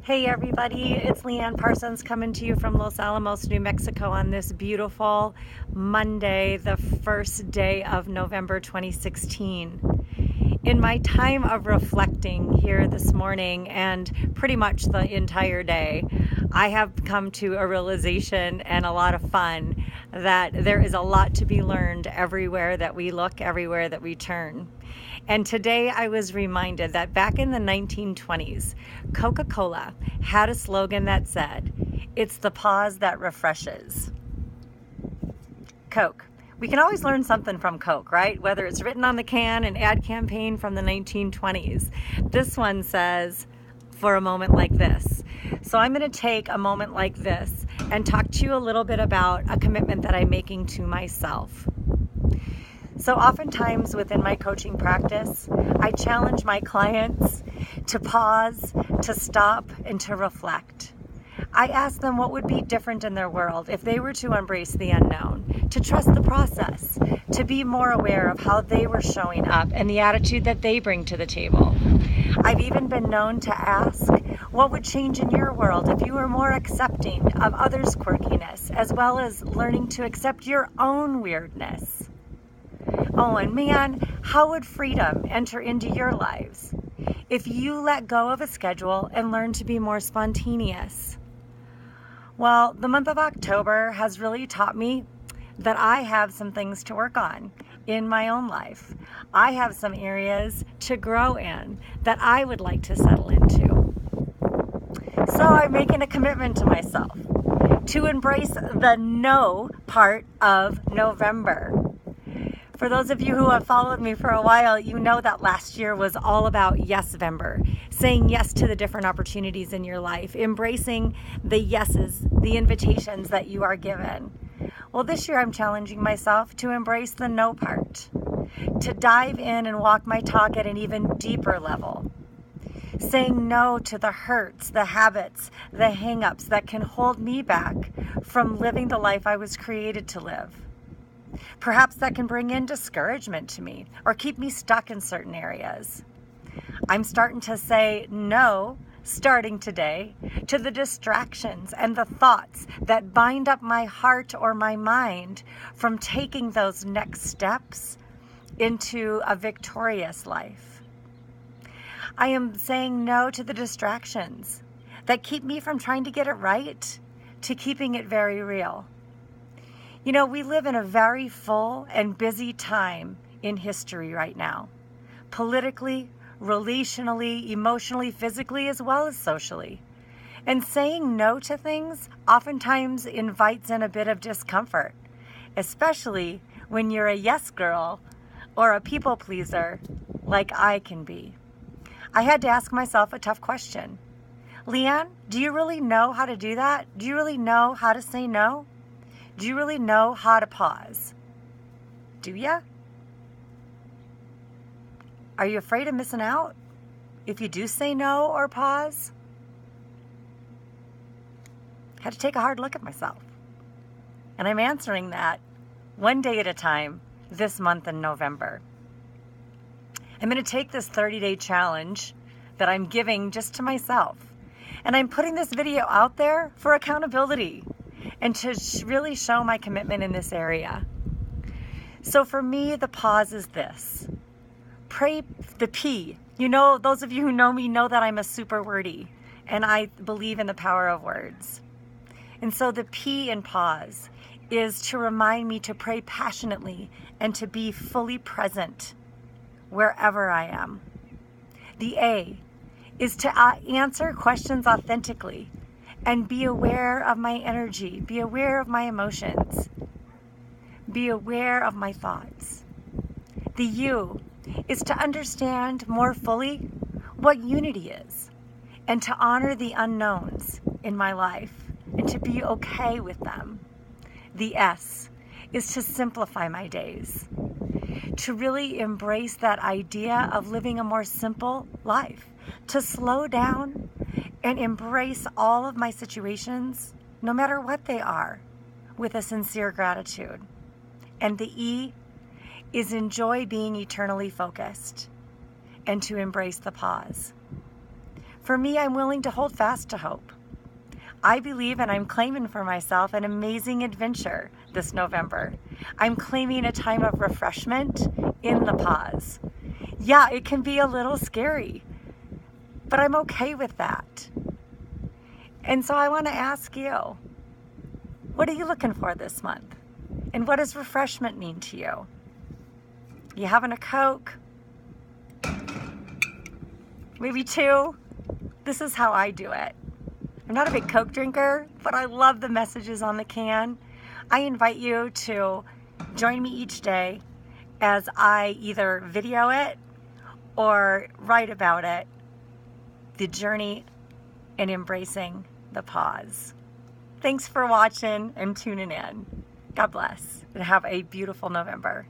Hey everybody, it's Leanne Parsons coming to you from Los Alamos, New Mexico on this beautiful Monday, the first day of November 2016. In my time of reflecting here this morning and pretty much the entire day, I have come to a realization and a lot of fun that there is a lot to be learned everywhere that we look, everywhere that we turn. And today I was reminded that back in the 1920s, Coca-Cola had a slogan that said, "It's the pause that refreshes." Coke. We can always learn something from Coke, right? Whether it's written on the can, an ad campaign from the 1920s. This one says, "For a moment like this." So I'm going to take a moment like this and talk to you a little bit about a commitment that I'm making to myself. So oftentimes within my coaching practice, I challenge my clients to pause, to stop, and to reflect. I ask them what would be different in their world if they were to embrace the unknown, to trust the process, to be more aware of how they were showing up and the attitude that they bring to the table. I've even been known to ask, what would change in your world if you were more accepting of others' quirkiness, as well as learning to accept your own weirdness? Oh, and man, how would freedom enter into your lives if you let go of a schedule and learn to be more spontaneous? Well, the month of October has really taught me that I have some things to work on in my own life. I have some areas to grow in that I would like to settle into. So I'm making a commitment to myself to embrace the no part of November. For those of you who have followed me for a while, you know that last year was all about Yes-vember, saying yes to the different opportunities in your life, embracing the yeses, the invitations that you are given. Well, this year I'm challenging myself to embrace the no part, to dive in and walk my talk at an even deeper level, saying no to the hurts, the habits, the hang-ups that can hold me back from living the life I was created to live. Perhaps that can bring in discouragement to me or keep me stuck in certain areas. I'm starting to say no, starting today, to the distractions and the thoughts that bind up my heart or my mind from taking those next steps into a victorious life. I am saying no to the distractions that keep me from trying to get it right, to keeping it very real. You know, we live in a very full and busy time in history right now, politically, relationally, emotionally, physically, as well as socially. And saying no to things oftentimes invites in a bit of discomfort, especially when you're a yes girl or a people pleaser like I can be. I had to ask myself a tough question. Leanne, do you really know how to do that? Do you really know how to say no? Do you really know how to pause? Do ya? Are you afraid of missing out if you do say no or pause? I had to take a hard look at myself. And I'm answering that one day at a time this month in November. I'm going to take this 30-day challenge that I'm giving just to myself. And I'm putting this video out there for accountability and to really show my commitment in this area. So for me, the pause is this. Pray the P. You know, those of you who know me know that I'm a super wordy, and I believe in the power of words. And so the P in pause is to remind me to pray passionately and to be fully present wherever I am. The A is to answer questions authentically and be aware of my energy, be aware of my emotions, be aware of my thoughts. The U is to understand more fully what unity is and to honor the unknowns in my life and to be okay with them. The S is to simplify my days, to really embrace that idea of living a more simple life, to slow down and embrace all of my situations, no matter what they are, with a sincere gratitude. And the E is enjoy being eternally focused and to embrace the pause. For me, I'm willing to hold fast to hope. I believe and I'm claiming for myself an amazing adventure this November. I'm claiming a time of refreshment in the pause. Yeah, it can be a little scary, but I'm okay with that. And so I want to ask you, what are you looking for this month? And what does refreshment mean to you? You having a Coke? Maybe two? This is how I do it. I'm not a big Coke drinker, but I love the messages on the can. I invite you to join me each day as I either video it or write about it, the journey and embracing the pause. Thanks for watching and tuning in. God bless and have a beautiful November.